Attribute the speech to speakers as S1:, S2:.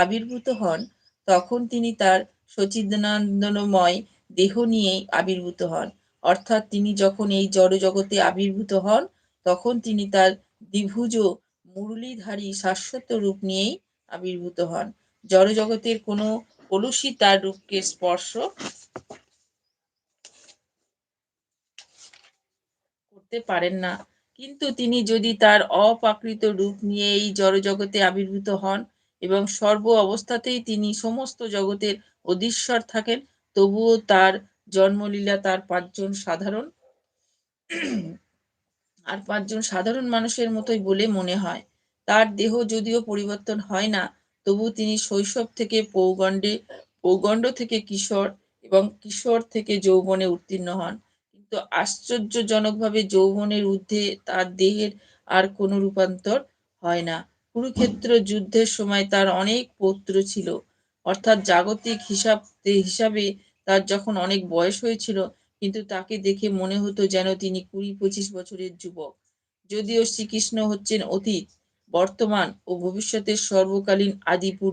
S1: আবির্ভূত হন, তখন তিনি তার সচিদানন্দময় দেহ নিয়েই আবির্ভূত হন। অর্থাৎ তিনি যখন এই জড়জগতে আবির্ভূত হন, তখন তিনি তার দ্বিভুজ মুরলীধারী শাশ্বত রূপ নিয়েই আবির্ভূত হন। জড়জগতের কোনো কলুষই তার রূপকে স্পর্শ করতে পারেন না। কিন্তু তিনি যদি তার অপ্রাকৃত রূপ নিয়ে এই জড়জগতে আবির্ভূত হন এবং সর্ব অবস্থাতেই তিনি সমস্ত জগতের অধীশ্বর থাকেন, তবুও তার জন্মলীলা তার পাঁচজন সাধারণ মানুষের মতোই বলে মনে হয়। তার দেহ যদিও পরিবর্তন হয় না, তবু তিনি শৈশব থেকে পৌগণ্ড থেকে কিশোর এবং কিশোর থেকে যৌবনে উত্তীর্ণ হন। কিন্তু আশ্চর্যজনকভাবে যৌবনের ঊর্ধ্বে তার দেহের আর কোনো রূপান্তর হয় না। কুরুক্ষেত্র যুদ্ধের সময় তার অনেক পৌত্র ছিল, অর্থাৎ জাগতিক হিসাবে তার যখন অনেক বয়স হয়েছিল, কিন্তু তাকে দেখে মনে হতো যেন তিনি 20-25 বছরের যুবক। যদিও শ্রীকৃষ্ণ হচ্ছেন অতীত, বর্তমান ও ভবিষ্যতের সর্বকালীন আদি পুরুষ।